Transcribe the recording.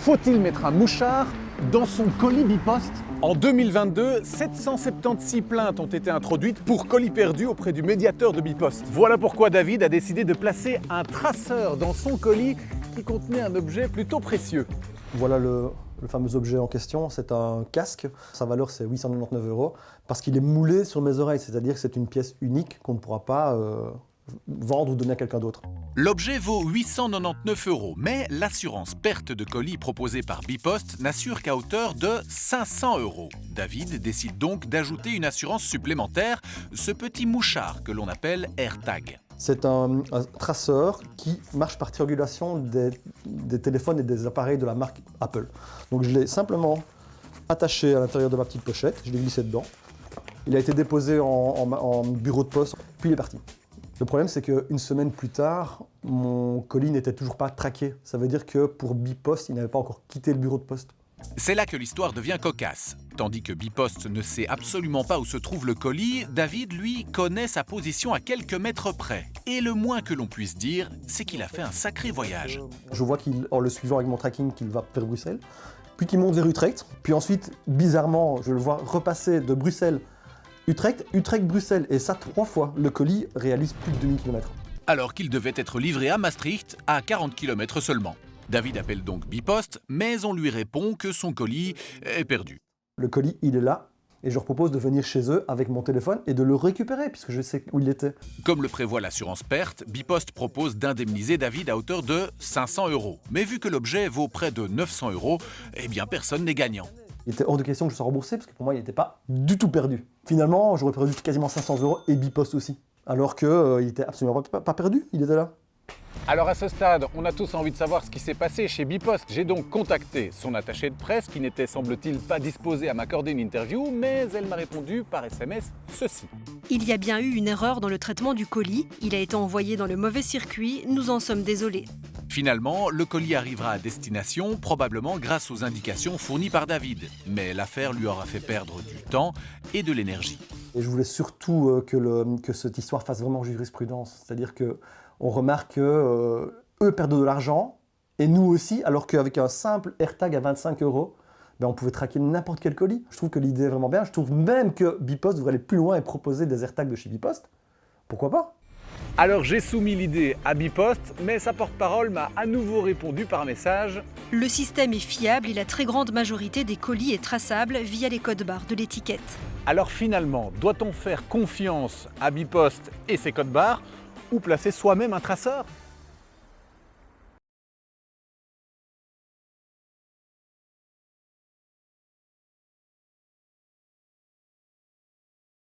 Faut-il mettre un mouchard dans son colis biposte? En 2022, 776 plaintes ont été introduites pour colis perdus auprès du médiateur de Bipost. Voilà pourquoi David a décidé de placer un traceur dans son colis qui contenait un objet plutôt précieux. Voilà le fameux objet en question, c'est un casque. Sa valeur c'est 899 € parce qu'il est moulé sur mes oreilles, c'est-à-dire que c'est une pièce unique qu'on ne pourra pas vendre ou donner à quelqu'un d'autre. L'objet vaut 899 €, mais l'assurance perte de colis proposée par Bipost n'assure qu'à hauteur de 500 €. David décide donc d'ajouter une assurance supplémentaire, ce petit mouchard que l'on appelle AirTag. C'est un traceur qui marche par triangulation des téléphones et des appareils de la marque Apple. Donc je l'ai simplement attaché à l'intérieur de ma petite pochette, je l'ai glissé dedans. Il a été déposé en bureau de poste, puis il est parti. Le problème, c'est qu'une semaine plus tard, mon colis n'était toujours pas traqué. Ça veut dire que pour Bipost, il n'avait pas encore quitté le bureau de poste. C'est là que l'histoire devient cocasse. Tandis que Bipost ne sait absolument pas où se trouve le colis, David, lui, connaît sa position à quelques mètres près. Et le moins que l'on puisse dire, c'est qu'il a fait un sacré voyage. Je vois en le suivant avec mon tracking qu'il va vers Bruxelles, puis qu'il monte vers Utrecht. Puis ensuite, bizarrement, je le vois repasser de Bruxelles Utrecht, Bruxelles, et ça 3 fois. Le colis réalise plus de 2000 km. Alors qu'il devait être livré à Maastricht, à 40 km seulement. David appelle donc Bipost, mais on lui répond que son colis est perdu. Le colis, il est là, et je leur propose de venir chez eux avec mon téléphone et de le récupérer, puisque je sais où il était. Comme le prévoit l'assurance perte, Bipost propose d'indemniser David à hauteur de 500 €. Mais vu que l'objet vaut près de 900 €, eh bien personne n'est gagnant. Il était hors de question que je sois remboursé, parce que pour moi, il n'était pas du tout perdu. Finalement, j'aurais perdu quasiment 500 € et Bipost aussi. Alors qu'il n'était absolument pas perdu, il était là. Alors à ce stade, on a tous envie de savoir ce qui s'est passé chez Bipost. J'ai donc contacté son attaché de presse qui n'était, semble-t-il, pas disposé à m'accorder une interview, mais elle m'a répondu par SMS ceci. Il y a bien eu une erreur dans le traitement du colis. Il a été envoyé dans le mauvais circuit. Nous en sommes désolés. Finalement, le colis arrivera à destination, probablement grâce aux indications fournies par David. Mais l'affaire lui aura fait perdre du temps et de l'énergie. Et je voulais surtout que cette histoire fasse vraiment jurisprudence. C'est-à-dire qu'on remarque qu'eux perdent de l'argent, et nous aussi, alors qu'avec un simple AirTag à 25 €, on pouvait traquer n'importe quel colis. Je trouve que l'idée est vraiment bien. Je trouve même que Bipost devrait aller plus loin et proposer des AirTags de chez Bipost. Pourquoi pas ? Alors j'ai soumis l'idée à Bipost, mais sa porte-parole m'a à nouveau répondu par message. Le système est fiable et la très grande majorité des colis est traçable via les codes barres de l'étiquette. Alors finalement, doit-on faire confiance à Bipost et ses codes barres ou placer soi-même un traceur ?